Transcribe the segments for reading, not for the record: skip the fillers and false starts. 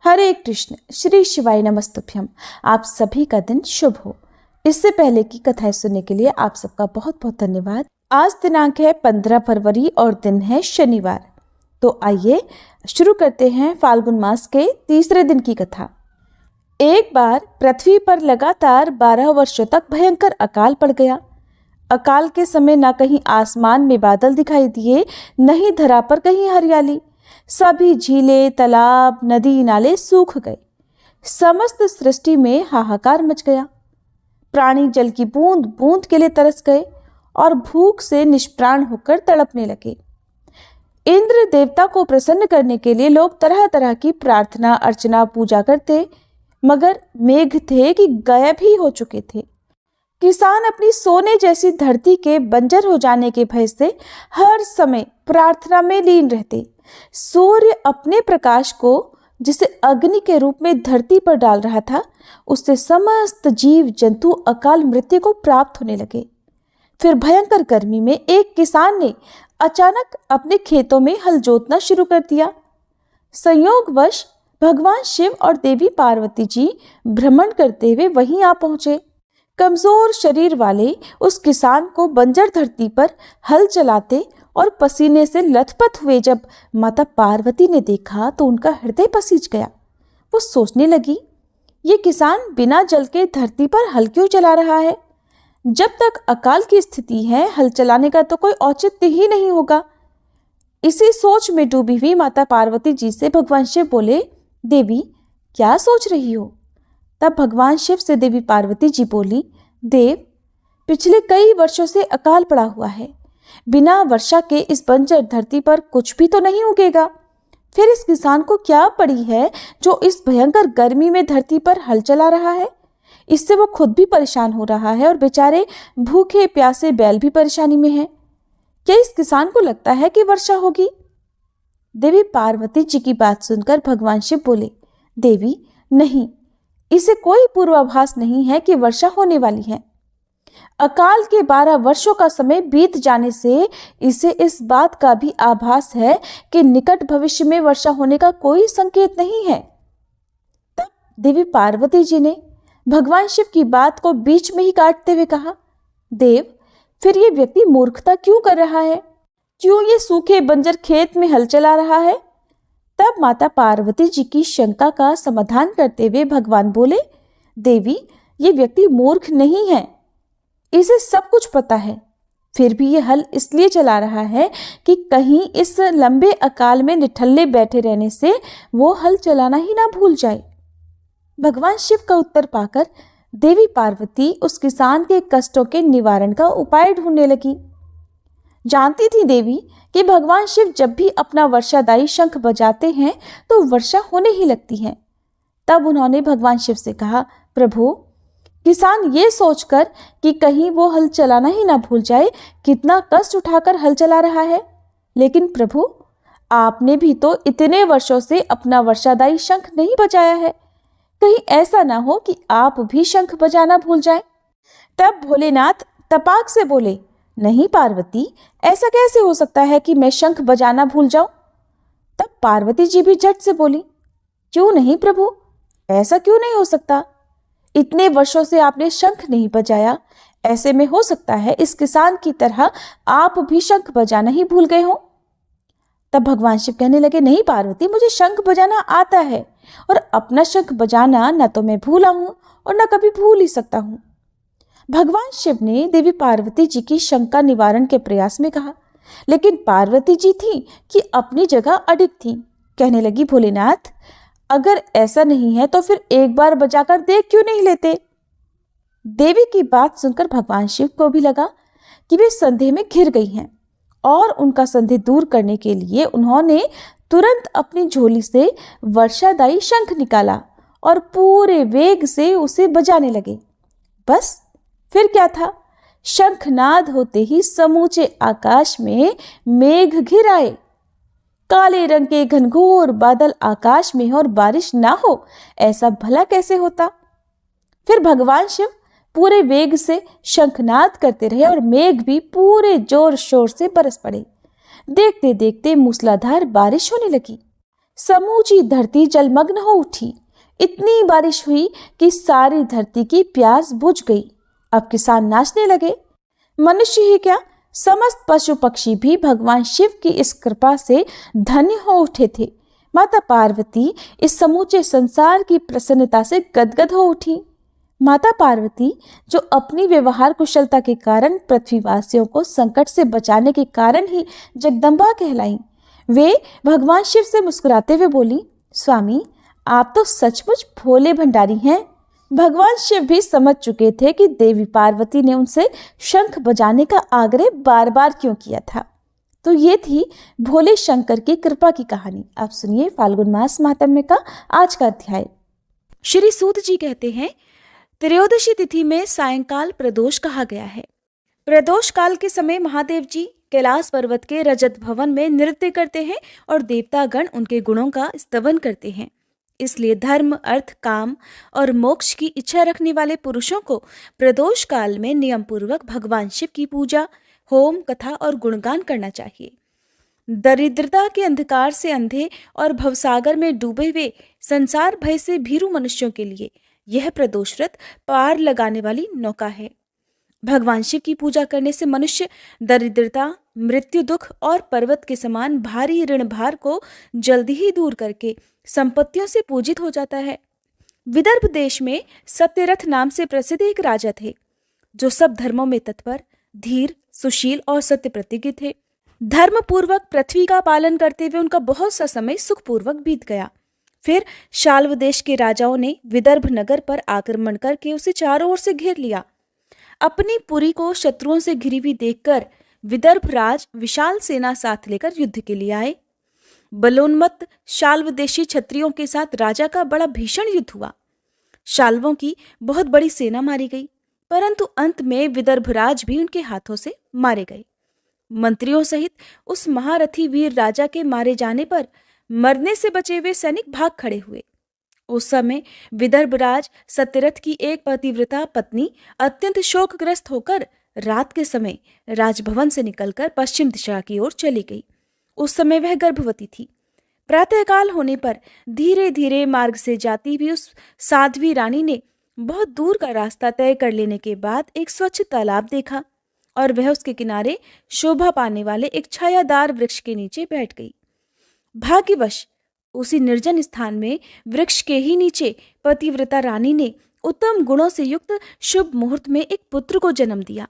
हरे कृष्ण, श्री शिवाय नमस्तुभ्यम। आप सभी का दिन शुभ हो। इससे पहले की कथाएं सुनने के लिए आप सबका बहुत बहुत धन्यवाद। आज दिनांक है 15 फरवरी और दिन है शनिवार। तो आइए शुरू करते हैं फाल्गुन मास के तीसरे दिन की कथा। एक बार पृथ्वी पर लगातार 12 वर्षों तक भयंकर अकाल पड़ गया। अकाल के समय न कहीं आसमान में बादल दिखाई दिए, न ही धरा पर कहीं हरियाली। सभी झीलें, तालाब, नदी नाले सूख गए। समस्त सृष्टि में हाहाकार मच गया। प्राणी जल की बूंद बूंद के लिए तरस गए और भूख से निष्प्राण होकर तड़पने लगे। इंद्र देवता को प्रसन्न करने के लिए लोग तरह तरह की प्रार्थना, अर्चना, पूजा करते, मगर मेघ थे कि गायब ही हो चुके थे। किसान अपनी सोने जैसी धरती के बंजर हो जाने के भय से हर समय प्रार्थना में लीन रहते। सूर्य अपने प्रकाश को जिसे अग्नि के रूप में धरती पर डाल रहा था, उससे समस्त जीव जंतु अकाल मृत्यु को प्राप्त होने लगे। फिर भयंकर गर्मी में एक किसान ने अचानक अपने खेतों में हल जोतना शुरू कर दिया। संयोगवश भगवान शिव और देवी पार्वती जी भ्रमण करते हुए वहीं आ पहुंचे। कमजोर शरीर वाले उस किसान को बंजर धरती पर हल चलाते और पसीने से लथपथ हुए जब माता पार्वती ने देखा तो उनका हृदय पसीज गया। वो सोचने लगी, ये किसान बिना जल के धरती पर हल क्यों चला रहा है? जब तक अकाल की स्थिति है, हल चलाने का तो कोई औचित्य ही नहीं होगा। इसी सोच में डूबी हुई माता पार्वती जी से भगवान शिव बोले, देवी क्या सोच रही हो? तब भगवान शिव से देवी पार्वती जी बोली, देव, पिछले कई वर्षों से अकाल पड़ा हुआ है। बिना वर्षा के इस बंजर धरती पर कुछ भी तो नहीं उगेगा। फिर इस किसान को क्या पड़ी है जो इस भयंकर गर्मी में धरती पर हल चला रहा है? इससे वो खुद भी परेशान हो रहा है और बेचारे भूखे प्यासे बैल भी परेशानी में हैं। क्या इस किसान को लगता है कि वर्षा होगी? देवी पार्वती जी की बात सुनकर भगवान शिव बोले, देवी नहीं, इसे कोई पूर्वाभास नहीं है कि वर्षा होने वाली है। अकाल के 12 वर्षों का समय बीत जाने से इसे इस बात का भी आभास है कि निकट भविष्य में वर्षा होने का कोई संकेत नहीं है। तब देवी पार्वती जी ने भगवान शिव की बात को बीच में ही काटते हुए कहा, देव, फिर ये व्यक्ति मूर्खता क्यों कर रहा है? क्यों ये सूखे बंजर खेत में हल चला रहा है? तब माता पार्वती जी की शंका का समाधान करते हुए भगवान बोले, देवी, ये व्यक्ति मूर्ख नहीं है, इसे सब कुछ पता है। फिर भी ये हल इसलिए चला रहा है कि कहीं इस लंबे अकाल में निठल्ले बैठे रहने से वो हल चलाना ही ना भूल जाए। भगवान शिव का उत्तर पाकर देवी पार्वती उस किसान के कष्टों के निवारण का उपाय ढूंढने लगी। जानती थी देवी कि भगवान शिव जब भी अपना वर्षादायी शंख बजाते हैं तो वर्षा होने ही लगती है। तब उन्होंने भगवान शिव से कहा, प्रभु, किसान ये सोचकर कि कहीं वो हल चलाना ही ना भूल जाए, कितना कष्ट उठाकर हल चला रहा है। लेकिन प्रभु, आपने भी तो इतने वर्षों से अपना वर्षादायी शंख नहीं बजाया है। कहीं ऐसा ना हो कि आप भी शंख बजाना भूल जाए। तब भोलेनाथ तपाक से बोले, नहीं पार्वती, ऐसा कैसे हो सकता है कि मैं शंख बजाना भूल जाऊं? तब पार्वती जी भी झट से बोली, क्यों नहीं प्रभु, ऐसा क्यों नहीं हो सकता? इतने वर्षों से आपने शंख नहीं बजाया, ऐसे में हो सकता है इस किसान की तरह आप भी शंख बजाना ही भूल गए हो। तब भगवान शिव कहने लगे, नहीं पार्वती, मुझे शंख बजाना आता है और अपना शंख बजाना न तो मैं भूला हूं और न कभी भूल ही सकता हूं। भगवान शिव ने देवी पार्वती जी की शंका निवारण के प्रयास में कहा, लेकिन पार्वती जी थी कि अपनी जगह अडिग थी। कहने लगी, भोलेनाथ, अगर ऐसा नहीं है तो फिर एक बार बजाकर देख क्यों नहीं लेते? देवी की बात सुनकर भगवान शिव को भी लगा कि वे संदेह में घिर गई हैं और उनका संदेह दूर करने के लिए उन्होंने तुरंत अपनी झोली से वर्षादायी शंख निकाला और पूरे वेग से उसे बजाने लगे। बस फिर क्या था, शंखनाद होते ही समूचे आकाश में मेघ घिर आए। काले रंग के घनघोर बादल आकाश में और बारिश ना हो, ऐसा भला कैसे होता? फिर भगवान शिव पूरे वेग से शंखनाद करते रहे और मेघ भी पूरे जोर शोर से बरस पड़े। देखते देखते मूसलाधार बारिश होने लगी। समूची धरती जलमग्न हो उठी। इतनी बारिश हुई कि सारी धरती की प्यास बुझ गई। अब किसान नाचने लगे। मनुष्य ही क्या, समस्त पशु पक्षी भी भगवान शिव की इस कृपा से धन्य हो उठे थे। माता पार्वती इस समूचे संसार की प्रसन्नता से गदगद हो उठी। माता पार्वती, जो अपनी व्यवहार कुशलता के कारण पृथ्वीवासियों को संकट से बचाने के कारण ही जगदम्बा कहलाई, वे भगवान शिव से मुस्कुराते हुए बोली, स्वामी, आप तो सचमुच भोले भंडारी हैं। भगवान शिव भी समझ चुके थे कि देवी पार्वती ने उनसे शंख बजाने का आग्रह बार बार क्यों किया था। तो ये थी भोले शंकर की कृपा की कहानी। आप सुनिए फाल्गुन मास महात्म्य का आज का अध्याय। श्री सूत जी कहते हैं, त्रयोदशी तिथि में सायंकाल प्रदोष कहा गया है। प्रदोष काल के समय महादेव जी कैलाश पर्वत के रजत भवन में नृत्य करते हैं और देवतागण उनके गुणों का स्तवन करते हैं। इसलिए धर्म, अर्थ, काम और मोक्ष की इच्छा रखने वाले पुरुषों को प्रदोष काल में नियम पूर्वक भगवान शिव की पूजा, होम, कथा और गुणगान करना चाहिए। दरिद्रता के अंधकार से अंधे और भवसागर में डूबे हुए संसार भय से भीरू मनुष्यों के लिए यह प्रदोष व्रत पार लगाने वाली नौका है। भगवान शिव की पूजा करने से मनुष्य दरिद्रता, मृत्यु, दुख और पर्वत के समान भारी ऋण भार को जल्दी ही दूर करके संपत्तियों से पूजित हो जाता है। विदर्भ देश में सत्यरथ नाम से प्रसिद्ध एक राजा थे, जो सब धर्मों में तत्पर, धीर, सुशील और सत्य प्रतिज्ञ थे। धर्म पूर्वक पृथ्वी का पालन करते हुए उनका बहुत सा समय सुखपूर्वक बीत गया। फिर शाल्व देश के राजाओं ने विदर्भ नगर पर आक्रमण करके उसे चारों ओर से घेर लिया। अपनी पुरी को शत्रुओं से घिरी हुई देखकर विदर्भ राज विशाल सेना साथ लेकर युद्ध के लिए आए। बलोन्मत्त शाल्व देशी क्षत्रियों के साथ राजा का बड़ा भीषण युद्ध हुआ। शाल्वों की बहुत बड़ी सेना मारी गई, परंतु अंत में विदर्भराज भी उनके हाथों से मारे गए। मंत्रियों सहित उस महारथी वीर राजा के मारे जाने पर मरने से बचे हुए सैनिक भाग खड़े हुए। उस समय विदर्भराज सत्यरथ की एक पतिव्रता पत्नी अत्यंत शोकग्रस्त होकर रात के समय राजभवन से निकलकर पश्चिम दिशा की ओर चली गई। उस समय वह गर्भवती थी। प्रातःकाल होने पर धीरे धीरे मार्ग से जाती हुई उस साध्वी रानी ने बहुत दूर का रास्ता तय कर लेने के बाद एक स्वच्छ तालाब देखा और वह उसके किनारे शोभा पाने वाले एक छायादार वृक्ष के नीचे बैठ गई। भाग्यवश उसी निर्जन स्थान में वृक्ष के ही नीचे पतिव्रता रानी ने उत्तम गुणों से युक्त शुभ मुहूर्त में एक पुत्र को जन्म दिया,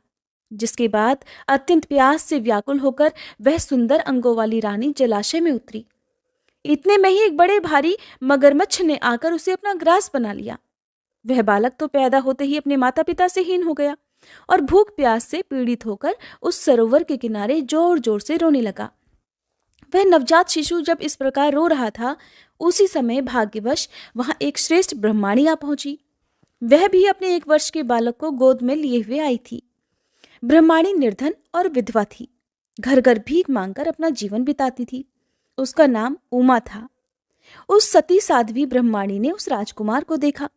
जिसके बाद अत्यंत प्यास से व्याकुल होकर वह सुंदर अंगों वाली रानी जलाशय में उतरी। इतने में ही एक बड़े भारी मगरमच्छ ने आकर उसे अपना ग्रास बना लिया। वह बालक तो पैदा होते ही अपने माता पिता से हीन हो गया और भूख प्यास से पीड़ित होकर उस सरोवर के किनारे जोर जोर से रोने लगा। वह नवजात शिशु जब इस प्रकार रो रहा था, उसी समय भाग्यवश वहां एक श्रेष्ठ ब्रह्माणी आ पहुंची। वह भी अपने 1 वर्ष के बालक को गोद में लिए हुए आई थी। ब्रह्माणी निर्धन और विधवा थी, घर घर भीख मांगकर अपना जीवन बिताती थी। उसका नाम उमा था। उस सती साध्वी ब्रह्माणी ने उस राजकुमार को देखा।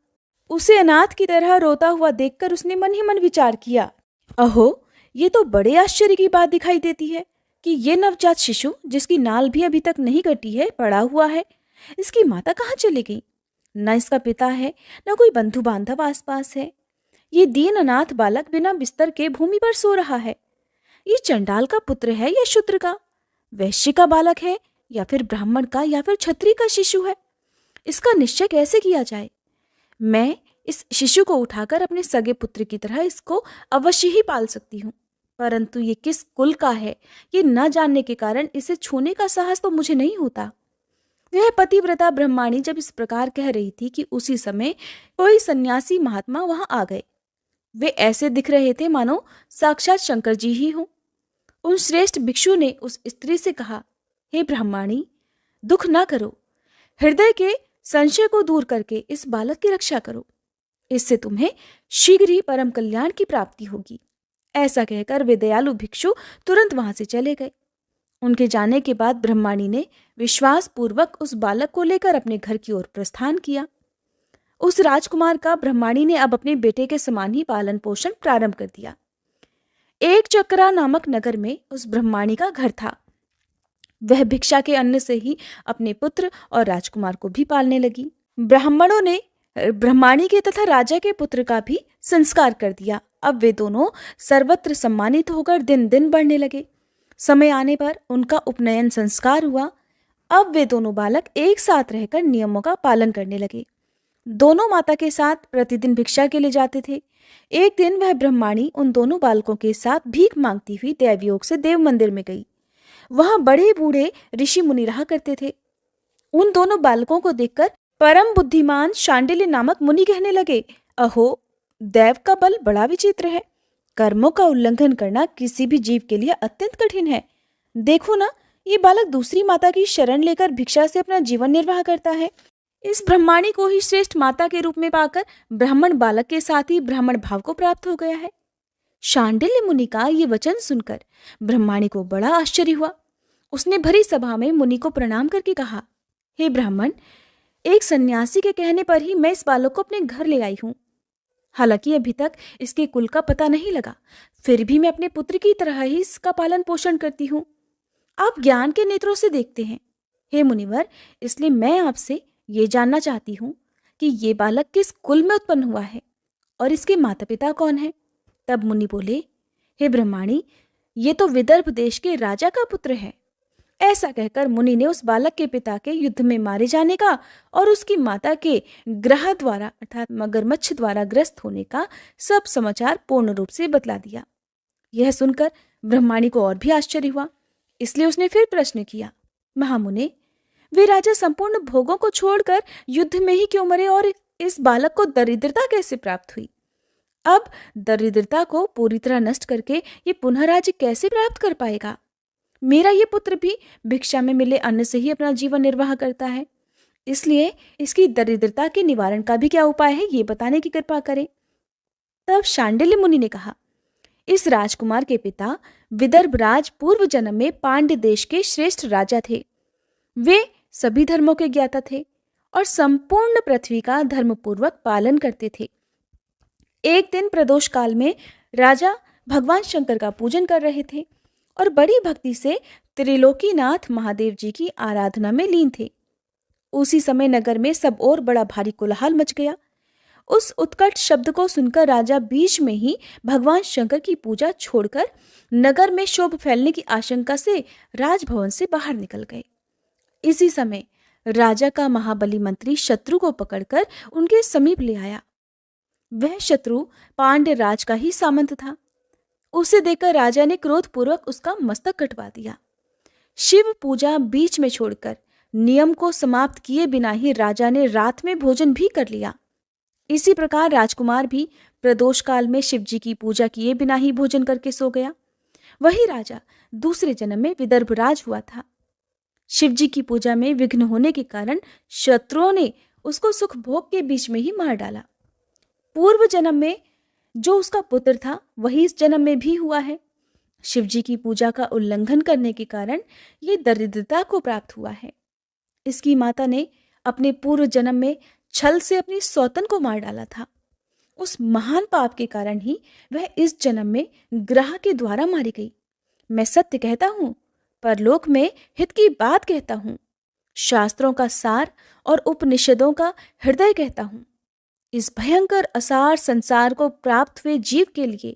उसे अनाथ की तरह रोता हुआ देखकर उसने मन ही मन विचार किया, अहो, ये तो बड़े आश्चर्य की बात दिखाई देती है कि ये नवजात शिशु, जिसकी नाल भी अभी तक नहीं कटी है, पड़ा हुआ है। इसकी माता कहाँ चली गई? न इसका पिता है, न कोई बंधु बांधव आसपास है। ये दीन अनाथ बालक बिना बिस्तर के भूमि पर सो रहा है। ये चंडाल का पुत्र है या शूद्र का? वैश्य का बालक है या फिर ब्राह्मण का या फिर क्षत्रिय का शिशु है? इसका निश्चय कैसे किया जाए? मैं इस शिशु को उठाकर अपने सगे पुत्र की तरह इसको अवश्य ही पाल सकती हूँ, परंतु ये किस कुल का है, ये न जानने के कारण इसे छूने का साहस तो मुझे नहीं होता। वह पतिव्रता ब्रह्माणी जब इस प्रकार कह रही थी कि उसी समय कोई सन्यासी महात्मा वहां आ गए। वे ऐसे दिख रहे थे मानो साक्षात शंकर जी ही हों। उन श्रेष्ठ भिक्षु ने उस स्त्री से कहा, हे ब्रह्माणी, दुख ना करो, हृदय के संशय को दूर करके इस बालक की रक्षा करो। इससे तुम्हें शीघ्र ही परम कल्याण की प्राप्ति होगी। ऐसा कहकर वे दयालु भिक्षु तुरंत वहां से चले गए। उनके जाने के बाद ब्रह्माणी ने विश्वास पूर्वक उस बालक को लेकर अपने घर की ओर प्रस्थान किया। उस राजकुमार का ब्रह्माणी ने अब अपने बेटे के समान ही पालन पोषण प्रारंभ कर दिया। एक चक्रा नामक नगर में उस ब्रह्माणी का घर था। वह भिक्षा के अन्न से ही अपने पुत्र और राजकुमार को भी पालने लगी। ब्राह्मणों ने ब्रह्माणी के तथा राजा के पुत्र का भी संस्कार कर दिया। अब वे दोनों सर्वत्र सम्मानित होकर दिन दिन बढ़ने लगे। समय आने पर उनका उपनयन संस्कार हुआ। अब वे दोनों बालक एक साथ रहकर नियमों का पालन करने लगे। दोनों माता के साथ प्रतिदिन भिक्षा के लिए जाते थे। एक दिन वह ब्रह्माणी उन दोनों बालकों के साथ भीख मांगती हुई दैवयोग से देव मंदिर में गई। वहां बड़े बूढ़े ऋषि मुनि रहा करते थे। उन दोनों बालकों को देखकर परम बुद्धिमान शांडिल्य नामक मुनि कहने लगे, अहो, दैव का बल बड़ा विचित्र है। कर्मों का उल्लंघन करना किसी भी जीव के लिए अत्यंत कठिन है। देखो ना, ये बालक दूसरी माता की शरण लेकर भिक्षा से अपना जीवन निर्वाह करता है। इस ब्रह्माणी को ही श्रेष्ठ माता के रूप में पाकर ब्राह्मण बालक के साथ ही ब्राह्मण भाव को प्राप्त हो गया है। शांडिल्य मुनि का ये वचन सुनकर ब्रह्माणी को बड़ा आश्चर्य हुआ। उसने भरी सभा में मुनि को प्रणाम करके कहा, हे ब्राह्मण, एक सन्यासी के कहने पर ही मैं इस बालक को अपने घर ले आई हूं। हालांकि अभी तक इसके कुल का पता नहीं लगा, फिर भी मैं अपने पुत्र की तरह ही इसका पालन पोषण करती हूँ। आप ज्ञान के नेत्रों से देखते हैं, हे मुनिवर, इसलिए मैं आपसे ये जानना चाहती हूँ कि ये बालक किस कुल में उत्पन्न हुआ है और इसके माता पिता कौन है। तब मुनि बोले, हे ब्रह्माणी, ये तो विदर्भ देश के राजा का पुत्र है। ऐसा कहकर मुनि ने उस बालक के पिता के युद्ध में मारे जाने का और उसकी माता के ग्रह द्वारा अर्थात मगरमच्छ द्वारा ग्रस्त होने का सब समाचार पूर्ण रूप से बतला दिया। यह सुनकर ब्रह्माणी को और भी आश्चर्य हुआ, इसलिए उसने फिर प्रश्न किया, महामुने, वे राजा संपूर्ण भोगों को छोड़कर युद्ध में ही क्यों मरे और इस बालक को दरिद्रता कैसे प्राप्त हुई? अब दरिद्रता को पूरी तरह नष्ट करके ये पुनः राज्य कैसे प्राप्त कर पाएगा? मेरा ये पुत्र भी भिक्षा में मिले अन्न से ही अपना जीवन निर्वाह करता है, इसलिए इसकी दरिद्रता के निवारण का भी क्या उपाय है, ये बताने की कृपा करें। तब शांडिल्य मुनि ने कहा, इस राजकुमार के पिता विदर्भ राज पूर्व जन्म में पांड्य देश के श्रेष्ठ राजा थे। वे सभी धर्मों के ज्ञाता थे और संपूर्ण पृथ्वी का धर्मपूर्वक पालन करते थे। एक दिन प्रदोष काल में राजा भगवान शंकर का पूजन कर रहे थे और बड़ी भक्ति से त्रिलोकीनाथ महादेव जी की आराधना में लीन थे। उसी समय नगर में सब ओर बड़ा भारी कोलाहल मच गया। उस उत्कट शब्द को सुनकर राजा बीच में ही भगवान शंकर की पूजा छोड़कर नगर में शोभ फैलने की आशंका से राजभवन से बाहर निकल गए। इसी समय राजा का महाबली मंत्री शत्रु को पकड़कर उनके समीप ले आया। वह शत्रु पांड्य राज का ही सामंत था। उसे देखकर राजा ने क्रोधपूर्वक उसका मस्तक कटवा दिया। शिव पूजा बीच में छोड़कर नियम को समाप्त किए बिना ही राजा ने रात में भोजन भी कर लिया। इसी प्रकार राजकुमार भी प्रदोष काल में शिव जी की पूजा किए बिना ही भोजन करके सो गया। वही राजा दूसरे जन्म में विदर्भ राज हुआ था। शिव जी की पूजा में विघ्न होने के कारण शत्रुओं ने उसको सुख भोग के बीच में ही मार डाला। पूर्व जन्म में जो उसका पुत्र था वही इस जन्म में भी हुआ है। शिव जी की पूजा का उल्लंघन करने के कारण ये दरिद्रता को प्राप्त हुआ है। इसकी माता ने अपने पूर्व जन्म में छल से अपनी सौतन को मार डाला था। उस महान पाप के कारण ही वह इस जन्म में ग्रह के द्वारा मारी गई। मैं सत्य कहता हूँ, परलोक में हित की बात कहता हूँ, शास्त्रों का सार और उपनिषदों का हृदय कहता हूँ। इस भयंकर असार संसार को प्राप्त हुए जीव के लिए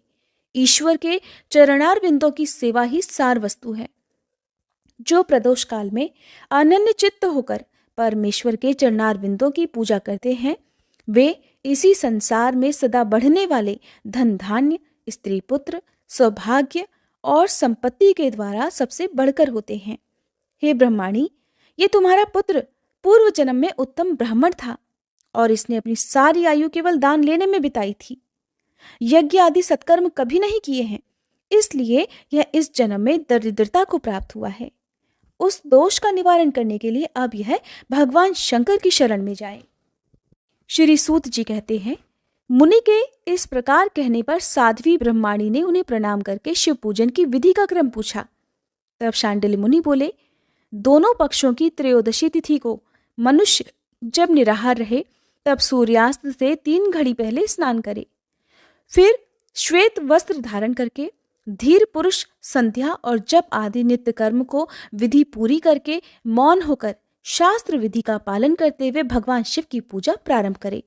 ईश्वर के चरणार बिंदों की सेवा ही सार वस्तु है। जो प्रदोष काल में अनन्य चित्त होकर परमेश्वर के चरणार बिंदों की पूजा करते हैं, वे इसी संसार में सदा बढ़ने वाले धन धान्य, स्त्री पुत्र, सौभाग्य और संपत्ति के द्वारा सबसे बढ़कर होते हैं। हे ब्रह्माणी, ये तुम्हारा पुत्र पूर्व जन्म में उत्तम ब्राह्मण था और इसने अपनी सारी आयु केवल दान लेने में बिताई थी। यज्ञ आदि सत्कर्म कभी नहीं किए हैं, इसलिए यह इस जन्म में दरिद्रता को प्राप्त हुआ है। उस दोष का निवारण करने के लिए अब यह भगवान शंकर की शरण में जाए। श्री सूत जी कहते हैं, मुनि के इस प्रकार कहने पर साध्वी ब्रह्माणी ने उन्हें प्रणाम करके शिव पूजन की विधि का क्रम पूछा। तब शांडिल्य मुनि बोले, दोनों पक्षों की त्रयोदशी तिथि को मनुष्य जब निराहार रहे तब सूर्यास्त से 3 घड़ी पहले स्नान करे, फिर श्वेत वस्त्र धारण करके धीर पुरुष संध्या और जप आदि नित्य कर्म को विधि पूरी करके मौन होकर शास्त्र विधि का पालन करते हुए भगवान शिव की पूजा प्रारंभ करे।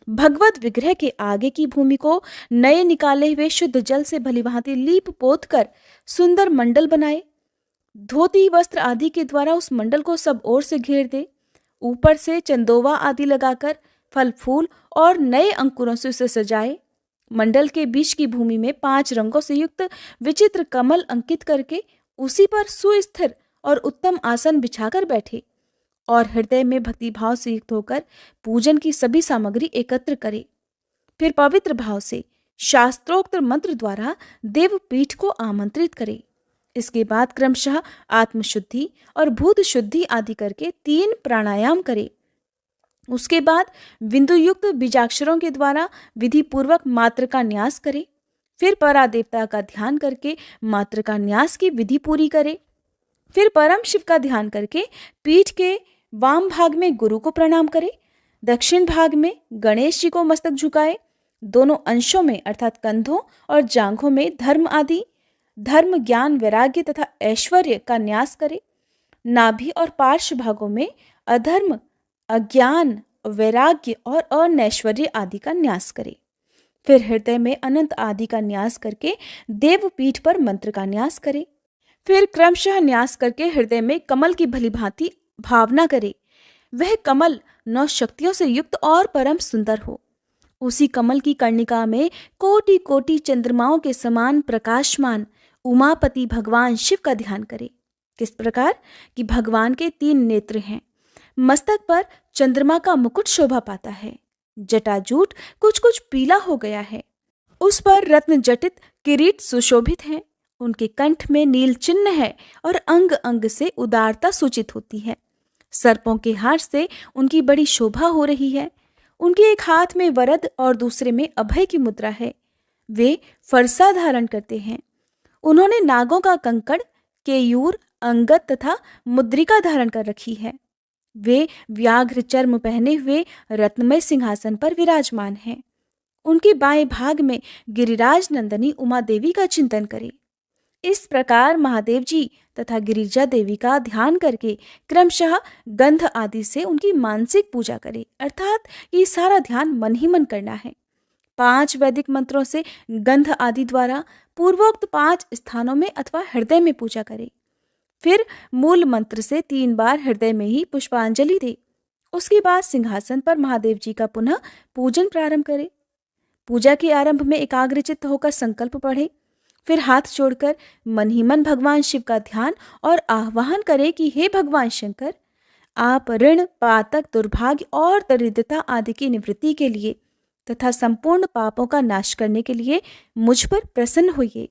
भगवत विग्रह के आगे की भूमि को नए निकाले हुए शुद्ध जल से भलीभांति लीप पोत कर सुंदर मंडल बनाए। धोती वस्त्र आदि के द्वारा उस मंडल को सब ओर से घेर दे। ऊपर से चंदोवा आदि लगाकर फल फूल और नए अंकुरों से उसे सजाए। मंडल के बीच की भूमि में 5 रंगों से युक्त विचित्र कमल अंकित करके उसी पर सुस्थिर और उत्तम आसन बिछाकर बैठे और हृदय में भक्तिभाव से युक्त होकर पूजन की सभी सामग्री एकत्र करे। फिर पवित्र भाव से शास्त्रोक्त मंत्र द्वारा देवपीठ को आमंत्रित करे। इसके बाद क्रमशः आत्मशुद्धि और भूत शुद्धि आदि करके 3 प्राणायाम करे। उसके बाद बिंदु युक्त बीजाक्षरों के द्वारा विधि पूर्वक मात्र का न्यास करे। फिर परादेवता का ध्यान करके मात्र का न्यास की विधि पूरी करे। फिर परम शिव का ध्यान करके पीठ के वाम भाग में गुरु को प्रणाम करे। दक्षिण भाग में गणेश जी को मस्तक झुकाए। दोनों अंशों में अर्थात कंधों और जांघों में धर्म ज्ञान वैराग्य तथा ऐश्वर्य का न्यास करे। नाभि और पार्श्व भागों में अधर्म अज्ञान वैराग्य और अनैश्वर्य आदि का न्यास करे। फिर हृदय में अनंत आदि का न्यास करके देवपीठ पर मंत्र का न्यास करे। फिर क्रमशः न्यास करके हृदय में कमल की भलीभांति भावना करे। वह कमल 9 शक्तियों से युक्त और परम सुंदर हो। उसी कमल की कर्णिका में कोटि कोटि चंद्रमाओं के समान प्रकाशमान उमापति भगवान शिव का ध्यान करे। किस प्रकार कि भगवान के 3 नेत्र हैं। मस्तक पर चंद्रमा का मुकुट शोभा पाता है। जटाजूट कुछ कुछ पीला हो गया है। उस पर रत्न जटित किरीट सुशोभित हैं। उनके कंठ में नील चिन्ह है और अंग अंग से उदारता सूचित होती है। सर्पों के हार से उनकी बड़ी शोभा हो रही है। उनके एक हाथ में वरद और दूसरे में अभय की मुद्रा है। वे फरसा धारण करते हैं। उन्होंने नागों का कंकड़, केयूर, अंगद तथा मुद्रिका धारण कर रखी है। वे व्याघ्र चर्म पहने हुए रत्नमय सिंहासन पर विराजमान हैं। उनके बाएं भाग में गिरिराज नंदनी उमा देवी का चिंतन करें। इस प्रकार महादेव जी तथा गिरिजा देवी का ध्यान करके क्रमशः गंध आदि से उनकी मानसिक पूजा करें, अर्थात ये सारा ध्यान मन ही मन करना है। 5 वैदिक मंत्रों से गंध आदि द्वारा पूर्वोक्त 5 स्थानों में अथवा हृदय में पूजा करें। फिर मूल मंत्र से 3 बार हृदय में ही पुष्पांजलि दे। उसके बाद सिंहासन पर महादेव जी का पुनः पूजन प्रारंभ करें। पूजा के आरंभ में एकाग्रचित्त होकर संकल्प पढ़े। फिर हाथ जोड़कर मन ही मन भगवान शिव का ध्यान और आह्वान करें कि हे भगवान शंकर, आप ऋण, पातक, दुर्भाग्य और दरिद्रता आदि की निवृत्ति के लिए तथा संपूर्ण पापों का नाश करने के लिए मुझ पर प्रसन्न होइए।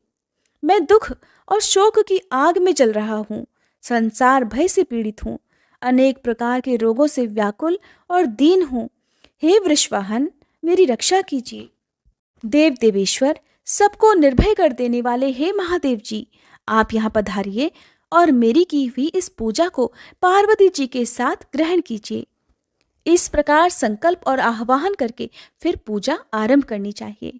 मैं दुख और शोक की आग में जल रहा हूँ। संसार भय से पीड़ित हूँ। अनेक प्रकार के रोगों से व्याकुल और दीन हूँ। हे वृषवाहन, मेरी रक्षा कीजिए। देव देवेश्वर, सबको निर्भय कर देने वाले हे महादेव जी, आप यहाँ पधारिए और मेरी की हुई इस पूजा को पार्वती जी के साथ ग्रहण कीजिए। इस प्रकार संकल्प और आह्वान करके फिर पूजा आरंभ करनी चाहिए।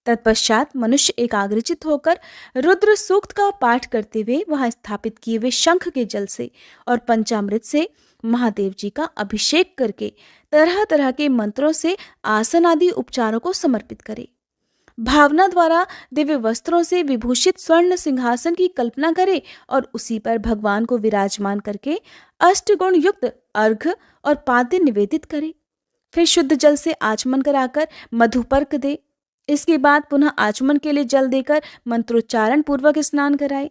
तत्पश्चात मनुष्य एकाग्रचित होकर रुद्र सूक्त का पाठ करते हुए वहां स्थापित किए हुए शंख के जल से और पंचामृत से महादेव जी का अभिषेक करके तरह तरह के मंत्रों से आसन आदि उपचारों को समर्पित करे। भावना द्वारा दिव्य वस्त्रों से विभूषित स्वर्ण सिंहासन की कल्पना करे और उसी पर भगवान को विराजमान करके अष्टगुण युक्त अर्घ्य और पाद्य निवेदित करे। फिर शुद्ध जल से आचमन कराकर मधुपर्क दे। इसके बाद पुनः आचमन के लिए जल देकर मंत्रोच्चारण पूर्वक स्नान कराए।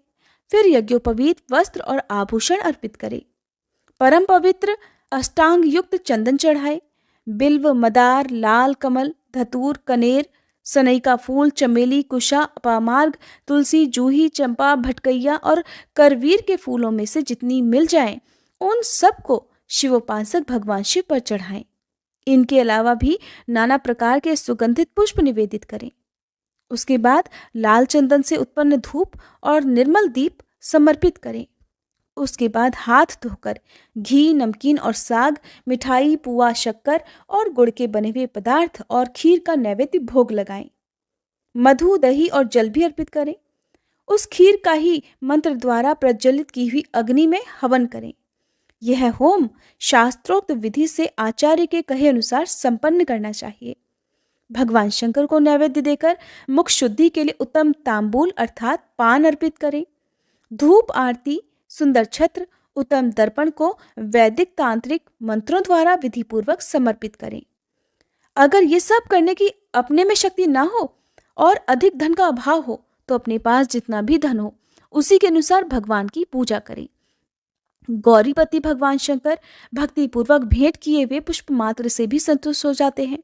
फिर यज्ञोपवीत वस्त्र और आभूषण अर्पित करे। परम पवित्र अष्टांग युक्त चंदन चढ़ाए। बिल्व, मदार, लाल कमल, धतूर, कनेर, सनई का फूल, चमेली, कुशा, अपामार्ग, तुलसी, जूही, चंपा, भटकैया और करवीर के फूलों में से जितनी मिल जाएं, उन सब को शिवोपासक भगवान शिव पर चढ़ाएं। इनके अलावा भी नाना प्रकार के सुगंधित पुष्प निवेदित करें। उसके बाद लाल चंदन से उत्पन्न धूप और निर्मल दीप समर्पित करें। उसके बाद हाथ धोकर घी, नमकीन और साग, मिठाई, पुआ, शक्कर और गुड़ के बने हुए पदार्थ और खीर का नैवेद्य भोग लगाएं। मधु, दही और जल भी अर्पित करें। उस खीर का ही मंत्र द्वारा प्रज्वलित की हुई अग्नि में हवन करें। यह होम शास्त्रोक्त विधि से आचार्य के कहे अनुसार संपन्न करना चाहिए। भगवान शंकर को नैवेद्य देकर मुख शुद्धि के लिए उत्तम तांबूल अर्थात पान अर्पित करें। धूप आरती, सुंदर छत्र, उत्तम दर्पण को वैदिक तांत्रिक मंत्रों द्वारा विधि पूर्वक समर्पित करें। अगर ये सब करने की अपने में शक्ति ना हो और अधिक धन का अभाव हो तो अपने पास जितना भी धन हो उसी के अनुसार भगवान की पूजा करें। गौरीपति भगवान शंकर भक्ति पूर्वक भेंट किए हुए पुष्प मात्र से भी संतुष्ट हो जाते हैं।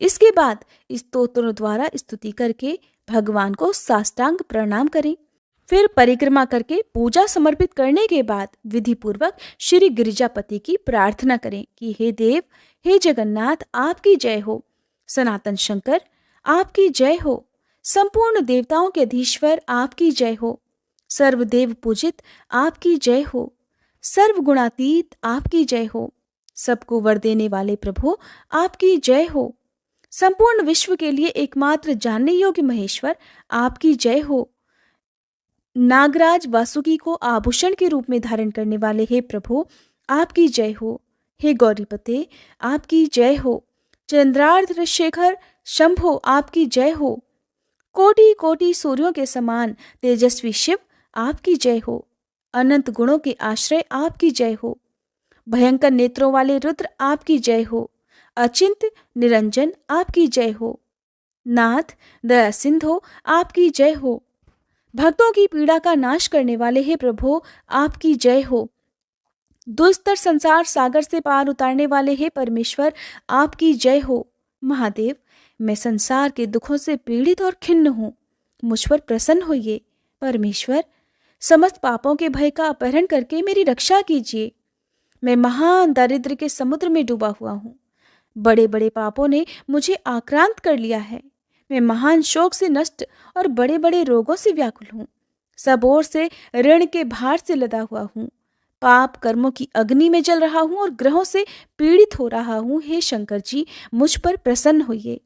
इसके बाद स्तोत्रों द्वारा स्तुति करके भगवान को साष्टांग प्रणाम करें। फिर परिक्रमा करके पूजा समर्पित करने के बाद विधि पूर्वक श्री गिरिजापति की प्रार्थना करें कि हे देव, हे जगन्नाथ, आपकी जय हो। सनातन शंकर आपकी जय हो। संपूर्ण देवताओं के अधीश्वर आपकी जय हो। सर्वदेव पूजित आपकी जय हो। सर्वगुणातीत आपकी जय हो। सबको वर देने वाले प्रभु आपकी जय हो। संपूर्ण विश्व के लिए एकमात्र जानने योग्य महेश्वर आपकी जय हो। नागराज वासुकी को आभूषण के रूप में धारण करने वाले हे प्रभु आपकी जय हो। हे गौरीपते आपकी जय हो। चंद्रार्ध शेखर शंभो आपकी जय हो। कोटि कोटि सूर्यों के समान तेजस्वी शिव आपकी जय हो। अनंत गुणों के आश्रय आपकी जय हो। भयंकर नेत्रों वाले रुद्र आपकी जय हो। अचिंत्य निरंजन आपकी जय हो। नाथ दया सिंधो आपकी जय हो। भक्तों की पीड़ा का नाश करने वाले हे प्रभु आपकी जय हो। दुस्तर संसार सागर से पार उतारने वाले हे परमेश्वर आपकी जय हो। महादेव, मैं संसार के दुखों से पीड़ित और खिन्न हूँ, मुझ पर प्रसन्न होइए। परमेश्वर, समस्त पापों के भय का अपहरण करके मेरी रक्षा कीजिए। मैं महान दारिद्र्य के समुद्र में डूबा हुआ हूँ। बड़े बड़े पापों ने मुझे आक्रांत कर लिया है। मैं महान शोक से नष्ट और बड़े बड़े रोगों से व्याकुल हूँ। सब ओर से ऋण के भार से लदा हुआ हूँ। पाप कर्मों की अग्नि में जल रहा हूँ और ग्रहों से पीड़ित हो रहा हूँ। हे शंकर जी, मुझ पर प्रसन्न होइए।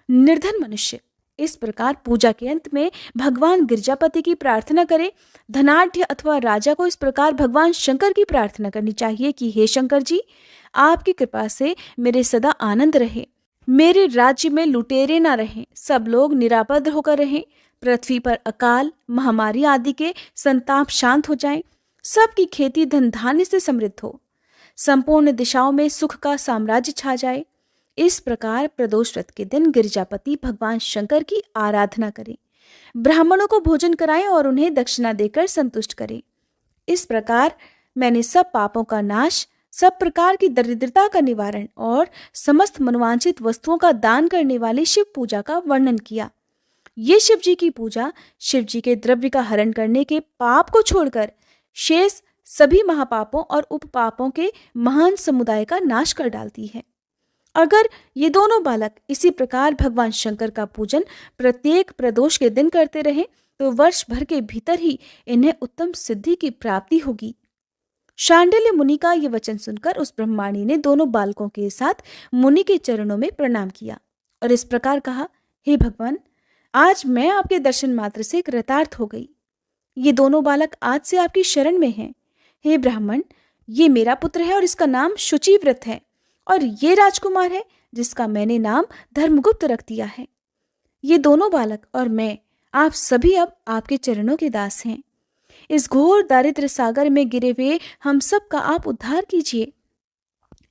निर्धन मनुष्य इस प्रकार पूजा के अंत में भगवान गिरजापति की प्रार्थना करे। धनाढ्य अथवा राजा को इस प्रकार भगवान शंकर की प्रार्थना करनी चाहिए कि हे शंकर जी, आपकी कृपा से मेरे सदा आनंद रहे। मेरे राज्य में लुटेरे ना रहें, सब लोग निरापद होकर रहें। पृथ्वी पर अकाल, महामारी आदि के संताप शांत हो जाएं। सबकी खेती धन धान्य से समृद्ध हो। संपूर्ण दिशाओं में सुख का साम्राज्य छा जाए। इस प्रकार प्रदोष व्रत के दिन गिरजापति भगवान शंकर की आराधना करें। ब्राह्मणों को भोजन कराएं और उन्हें दक्षिणा देकर संतुष्ट करें। इस प्रकार मैंने सब पापों का नाश, सब प्रकार की दरिद्रता का निवारण और समस्त मनोवांछित वस्तुओं का दान करने वाली शिव पूजा का वर्णन किया। ये शिव जी की पूजा शिव जी के द्रव्य का हरण करने के पाप को छोड़कर शेष सभी महापापों और उपपापों के महान समुदाय का नाश कर डालती है। अगर ये दोनों बालक इसी प्रकार भगवान शंकर का पूजन प्रत्येक प्रदोष के दिन करते रहे तो वर्ष भर के भीतर ही इन्हें उत्तम सिद्धि की प्राप्ति होगी। शांडिल्य मुनि का ये वचन सुनकर उस ब्रह्माणी ने दोनों बालकों के साथ मुनि के चरणों में प्रणाम किया और इस प्रकार कहा, हे भगवान, आज मैं आपके दर्शन मात्र से कृतार्थ हो गई। ये दोनों बालक आज से आपकी शरण में हैं। हे ब्राह्मण, ये मेरा पुत्र है और इसका नाम शुचिव्रत है, और ये राजकुमार है जिसका मैंने नाम धर्मगुप्त रख दिया है। ये दोनों बालक और मैं, आप सभी अब आपके चरणों के दास हैं। इस घोर दारिद्र्य सागर में गिरे हुए हम सब का आप उद्धार कीजिए।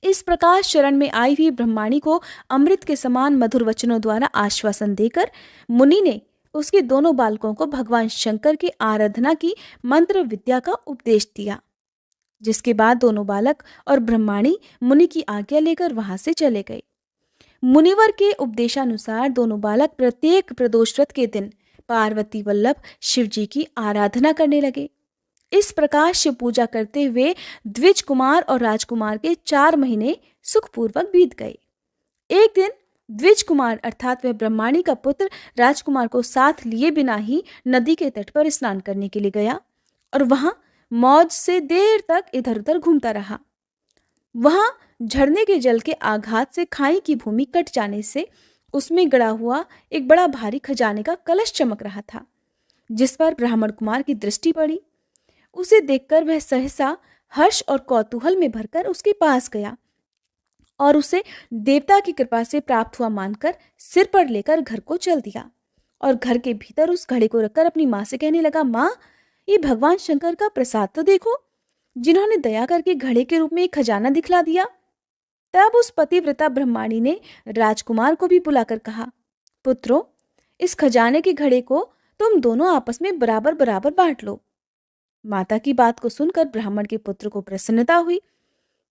इस प्रकार शरण में आई हुई ब्रह्माणी को अमृत के समान मधुर वचनों द्वारा आश्वासन देकर मुनि ने उसके दोनों बालकों को भगवान शंकर की आराधना की मंत्र विद्या का उपदेश दिया। जिसके बाद दोनों बालक और ब्रह्माणी मुनि की आज्ञा लेकर वहां से चले गए। मुनिवर के उपदेशानुसार दोनों बालक प्रत्येक प्रदोष व्रत के दिन पार्वती वल्लभ शिव जी की आराधना करने लगे। इस प्रकार शिव पूजा करते हुए द्विज कुमार और राजकुमार के 4 महीने सुखपूर्वक बीत गए। एक दिन द्विज कुमार अर्थात वह ब्रह्माणी का पुत्र राजकुमार को साथ लिए बिना ही नदी के तट पर स्नान करने के लिए गया और वहां मौज से देर तक इधर उधर घूमता रहा। वहां झरने के जल के आघात से खाई की भूमि कट जाने से उसमें गड़ा हुआ एक बड़ा भारी खजाने का कलश चमक रहा था। जिस पर ब्राह्मण कुमार की दृष्टि पड़ी। उसे देखकर वह सहसा हर्ष और कौतूहल में भरकर उसके पास गया और उसे देवता की कृपा से प्राप्त हुआ मानकर सिर पर लेकर घर को चल दिया और घर के भीतर उस घड़े को रखकर अपनी माँ से कहने लगा, माँ, ये भगवान शंकर का प्रसाद तो देखो, जिन्होंने दया करके घड़े के रूप में एक खजाना दिखला दिया। तब उस पतिव्रता ब्रह्माणी ने राजकुमार को भी बुलाकर कहा, पुत्रों, इस खजाने के घड़े को तुम दोनों आपस में बराबर बराबर बांट लो। माता की बात को सुनकर ब्राह्मण के पुत्र को प्रसन्नता हुई,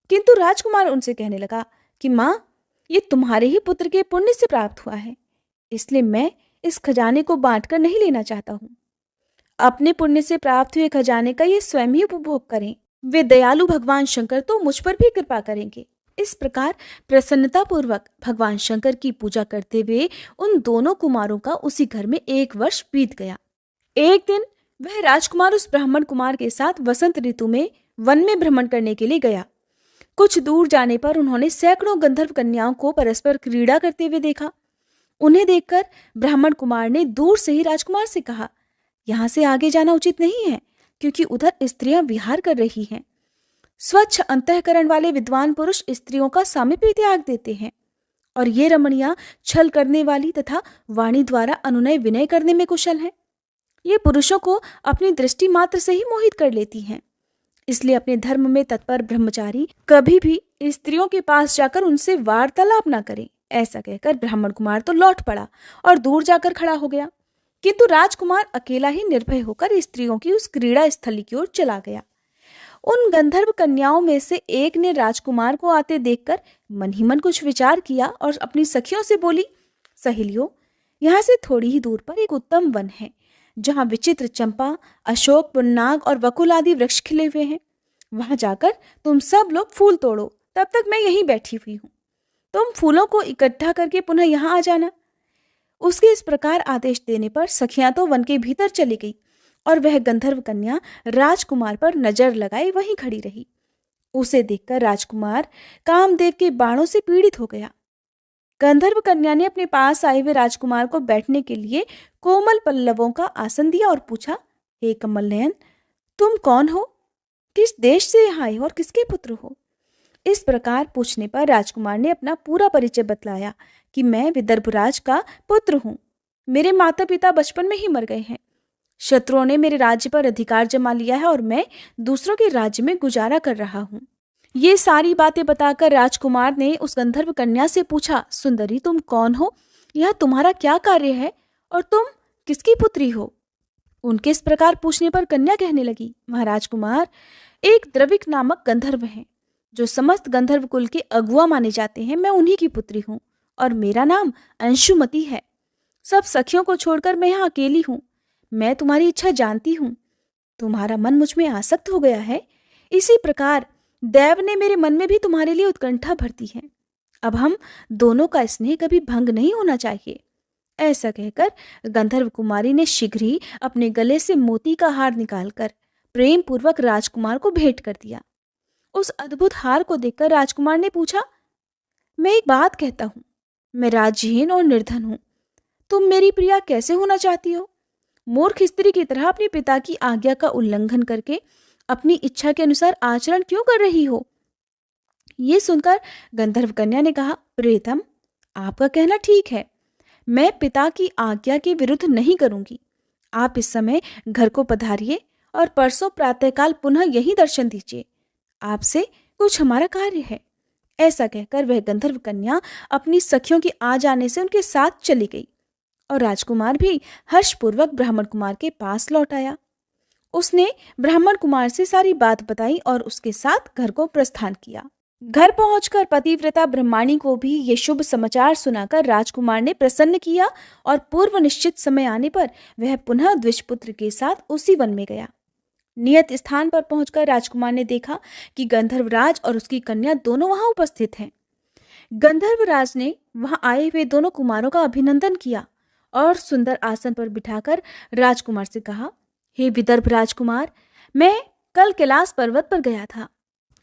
किंतु राजकुमार उनसे कहने लगा कि माँ, ये तुम्हारे ही पुत्र के पुण्य से प्राप्त हुआ है, इसलिए मैं इस खजाने को बांटकर नहीं लेना चाहता हूँ। अपने पुण्य से प्राप्त हुए खजाने का ये स्वयं ही उपभोग करें। वे दयालु भगवान शंकर तो मुझ पर भी कृपा करेंगे। इस प्रकार प्रसन्नता पूर्वक भगवान शंकर की पूजा करते हुए उन दोनों कुमारों का उसी घर में 1 वर्ष बीत गया। एक दिन वह राजकुमार उस ब्राह्मण कुमार के साथ वसंत ऋतु में वन में भ्रमण करने के लिए गया। कुछ दूर जाने पर उन्होंने सैकड़ों गंधर्व कन्याओं को परस्पर क्रीड़ा करते हुए देखा। उन्हें देखकर ब्राह्मण कुमार ने दूर से ही राजकुमार से कहा, यहाँ से आगे जाना उचित नहीं है, क्योंकि उधर स्त्रियां विहार कर रही हैं। स्वच्छ अंतःकरण वाले विद्वान पुरुष स्त्रियों का सामीप्य त्याग देते हैं और ये रमणियां छल करने वाली तथा वाणी द्वारा अनुनय विनय करने में कुशल हैं। ये पुरुषों को अपनी दृष्टि मात्र से ही मोहित कर लेती हैं। इसलिए अपने धर्म में तत्पर ब्रह्मचारी कभी भी स्त्रियों के पास जाकर उनसे वार्तालाप ना करें। ऐसा कहकर ब्राह्मण कुमार तो लौट पड़ा और दूर जाकर खड़ा हो गया, किंतु राजकुमार अकेला ही निर्भय होकर स्त्रियों की उस क्रीड़ा स्थली की ओर चला गया। उन गंधर्व कन्याओं में से एक ने राजकुमार को आते देखकर मन ही मन कुछ विचार किया और अपनी सखियों से बोली, सहेलियों, यहाँ से थोड़ी ही दूर पर एक उत्तम वन है, जहाँ विचित्र चंपा, अशोक, पुन्नाग और वकुल आदि वृक्ष खिले हुए हैं। वहां जाकर तुम सब लोग फूल तोड़ो, तब तक मैं यहीं बैठी हुई हूँ। तुम फूलों को इकट्ठा करके पुनः यहाँ आ जाना। उसके इस प्रकार आदेश देने पर सखियां तो वन के भीतर चली गई और वह गंधर्व कन्या राजकुमार पर नजर लगाए वहीं खड़ी रही। उसे देखकर राजकुमार कामदेव के बाणों से पीड़ित हो गया। गंधर्व कन्या ने अपने पास आए हुए राजकुमार को बैठने के लिए कोमल पल्लवों का आसन दिया और पूछा, हे कमल नयन, तुम कौन हो? किस देश से यहाँ आए और किसके पुत्र हो? इस प्रकार पूछने पर राजकुमार ने अपना पूरा परिचय बतलाया कि मैं विदर्भराज का पुत्र हूँ। मेरे माता पिता बचपन में ही मर गए हैं। शत्रुओं ने मेरे राज्य पर अधिकार जमा लिया है और मैं दूसरों के राज्य में गुजारा कर रहा हूँ। ये सारी बातें बताकर राजकुमार ने उस गंधर्व कन्या से पूछा, सुंदरी, तुम कौन हो? यह तुम्हारा क्या कार्य है और तुम किसकी पुत्री हो? उनके इस प्रकार पूछने पर कन्या कहने लगी, महाराज कुमार, एक द्रविक नामक गंधर्व है जो समस्त गंधर्व कुल के अगुआ माने जाते हैं। मैं उन्हीं की पुत्री हूँ और मेरा नाम अंशुमति है। सब सखियों को छोड़कर मैं यहाँ अकेली हूँ। मैं तुम्हारी इच्छा जानती हूँ। तुम्हारा मन मुझ में आसक्त हो गया है। इसी प्रकार देव ने मेरे मन में भी तुम्हारे लिए उत्कंठा भर दी है। अब हम दोनों का स्नेह कभी भंग नहीं होना चाहिए। ऐसा कहकर गंधर्व कुमारी ने शीघ्र ही अपने गले से मोती का हार निकालकर प्रेम पूर्वक राजकुमार को भेंट कर दिया। उस अद्भुत हार को देखकर राजकुमार ने पूछा, मैं एक बात कहता हूँ, मैं राज्यहीन और निर्धन हूँ। तुम मेरी प्रिया कैसे होना चाहती हो? मूर्ख स्त्री की तरह अपने पिता की आज्ञा का उल्लंघन करके अपनी इच्छा के अनुसार आचरण क्यों कर रही हो? ये सुनकर गंधर्व कन्या ने कहा, प्रियतम, आपका कहना ठीक है। मैं पिता की आज्ञा के विरुद्ध नहीं करूंगी। आप इस समय घर को पधारिए और परसों प्रातःकाल पुनः यही दर्शन दीजिए। आपसे कुछ हमारा कार्य है। ऐसा कहकर वह गंधर्व कन्या अपनी सखियों के आ जाने से उनके साथ चली गई और राजकुमार भी हर्षपूर्वक ब्राह्मण कुमार के पास लौट आया। उसने ब्राह्मण कुमार से सारी बात बताई और उसके साथ घर को प्रस्थान किया। घर पहुंचकर पतिव्रता ब्रह्माणी को भी ये शुभ समाचार सुनाकर राजकुमार ने प्रसन्न किया और पूर्व निश्चित समय आने पर वह पुनः द्विजपुत्र के साथ उसी वन में गया। नियत स्थान पर पहुंचकर राजकुमार ने देखा कि गंधर्वराज और उसकी कन्या दोनों वहां उपस्थित हैं। गंधर्वराज ने वहां आए हुए दोनों कुमारों का अभिनंदन किया और सुंदर आसन पर बिठाकर राजकुमार से कहा, हे विदर्भ राजकुमार, मैं कल कैलाश पर्वत पर गया था।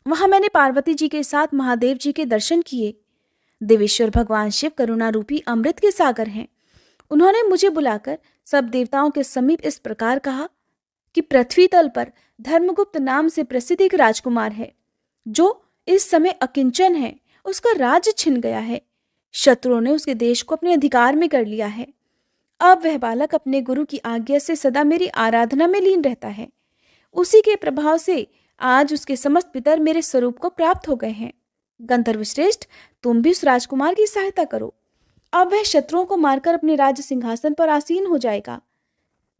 वहां मैंने पार्वती जी के साथ महादेव जी के दर्शन किए। देवेश्वर भगवान शिव करुणा रूपी अमृत के सागर हैं। उन्होंने मुझे बुलाकर सब देवताओं के समीप इस प्रकार कहा कि पृथ्वी तल पर धर्मगुप्त नाम से प्रसिद्ध एक राजकुमार है, जो इस समय अकिंचन है। उसका राज्य छिन गया है। शत्रुओं ने उसके देश को अपने अधिकार में कर लिया है। अब वह बालक अपने गुरु की आज्ञा से सदा मेरी आराधना में लीन रहता है। उसी के प्रभाव से आज उसके समस्त पितर मेरे स्वरूप को प्राप्त हो गए हैं। गंधर्व श्रेष्ठ, तुम भी उस राजकुमार की सहायता करो। अब वह शत्रुओं को मारकर अपने राज्य सिंहासन पर आसीन हो जाएगा।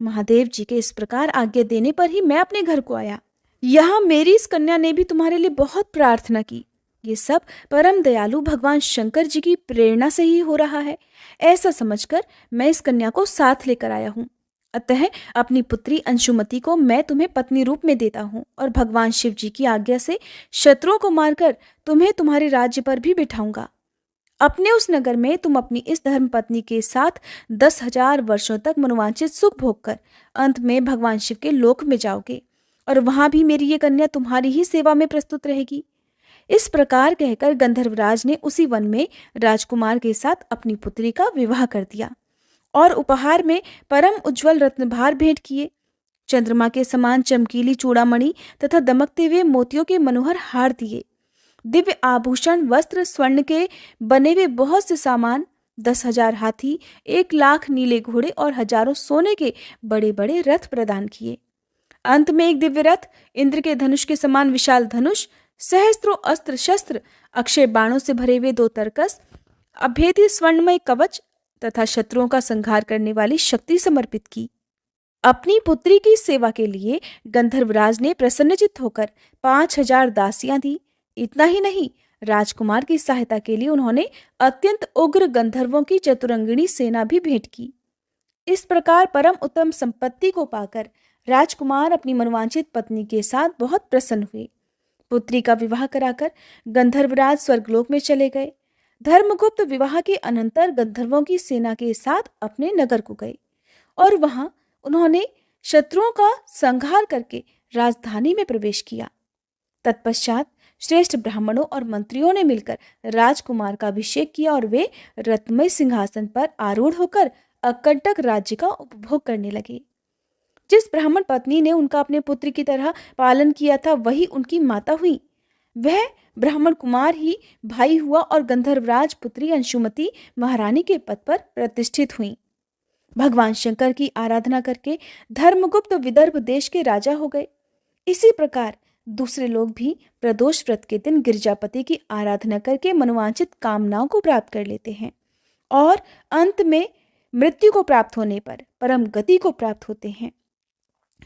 महादेव जी के इस प्रकार आज्ञा देने पर ही मैं अपने घर को आया। यहाँ मेरी इस कन्या ने भी तुम्हारे लिए बहुत प्रार्थना की। ये सब परम दयालु भगवान शंकर जी की प्रेरणा से ही हो रहा है, ऐसा समझकर मैं इस कन्या को साथ लेकर आया हूँ। अतः अपनी पुत्री अंशुमति को मैं तुम्हें पत्नी रूप में देता हूँ और भगवान शिव जी की आज्ञा से शत्रुओं को मारकर तुम्हें तुम्हारे राज्य पर भी बिठाऊंगा। अपने उस नगर में तुम अपनी इस धर्म पत्नी के साथ 10,000 वर्षों तक मनोवांछित सुख भोग कर अंत में भगवान शिव के लोक में जाओगे और वहां भी मेरी ये कन्या तुम्हारी ही सेवा में प्रस्तुत रहेगी। इस प्रकार कहकर गंधर्वराज ने उसी वन में राजकुमार के साथ अपनी पुत्री का विवाह कर दिया और उपहार में परम उज्ज्वल रत्नभार भेंट किए। चंद्रमा के समान चमकीली चूड़ामणि तथा दमकते हुए मोतियों के मनोहर हार दिए। दिव्य आभूषण, वस्त्र, स्वर्ण के बने हुए बहुत से सामान, 10,000 हाथी, 1,00,000 नीले घोड़े और हजारों सोने के बड़े बड़े रथ प्रदान किए। अंत में एक दिव्य रथ, इंद्र के धनुष के समान विशाल धनुष, सहस्त्रों अस्त्र शस्त्र, अक्षय बाणों से भरे हुए 2 तरकस, अभेद्य स्वर्णमय कवच तथा शत्रुओं का संहार करने वाली शक्ति समर्पित की। अपनी पुत्री की सेवा के लिए गंधर्वराज ने प्रसन्नचित्त होकर 5,000 दासियां दी। इतना ही नहीं, राजकुमार की सहायता के लिए उन्होंने अत्यंत उग्र गंधर्वों की चतुरंगिणी सेना भी भेंट की। इस प्रकार परम उत्तम संपत्ति को पाकर राजकुमार अपनी मनोवांछित पत्नी के साथ बहुत प्रसन्न हुए। पुत्री का विवाह कराकर गंधर्वराज स्वर्गलोक में चले गए। धर्मगुप्त विवाह के अनंतर गंधर्वों की सेना के साथ अपने नगर को गए और वहां उन्होंने शत्रुओं का संहार करके राजधानी में प्रवेश किया। तत्पश्चात श्रेष्ठ ब्राह्मणों और मंत्रियों ने मिलकर राजकुमार का अभिषेक किया और वे रत्नमय सिंहासन पर आरूढ़ होकर अकंटक राज्य का उपभोग करने लगे। जिस ब्राह्मण पत्नी ने उनका अपने पुत्र की तरह पालन किया था, वही उनकी माता हुई। वह ब्राह्मण कुमार ही भाई हुआ और गंधर्वराज पुत्री अंशुमति महारानी के पद पर प्रतिष्ठित हुई। भगवान शंकर की आराधना करके धर्मगुप्त विदर्भ देश के राजा हो गए। इसी प्रकार दूसरे लोग भी प्रदोष व्रत के दिन गिरजापति की आराधना करके मनोवांछित कामनाओं को प्राप्त कर लेते हैं और अंत में मृत्यु को प्राप्त होने पर परम गति को प्राप्त होते हैं।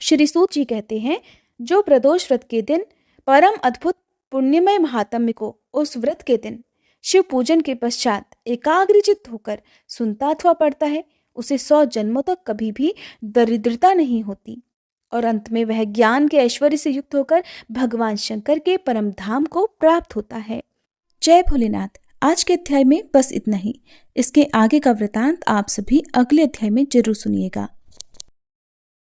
श्री सूत जी कहते हैं, जो प्रदोष व्रत के दिन परम अद्भुत पुण्यमय महात्म्य को उस व्रत के दिन शिव पूजन के पश्चात एकाग्रचित्त होकर सुनता अथवा पढ़ता है, उसे 100 जन्मों तक कभी भी दरिद्रता नहीं होती और अंत में वह ज्ञान के ऐश्वर्य से युक्त होकर भगवान शंकर के परम धाम को प्राप्त होता है। जय भोलेनाथ। आज के अध्याय में बस इतना ही। इसके आगे का वृतांत आप सभी अगले अध्याय में जरूर सुनिएगा।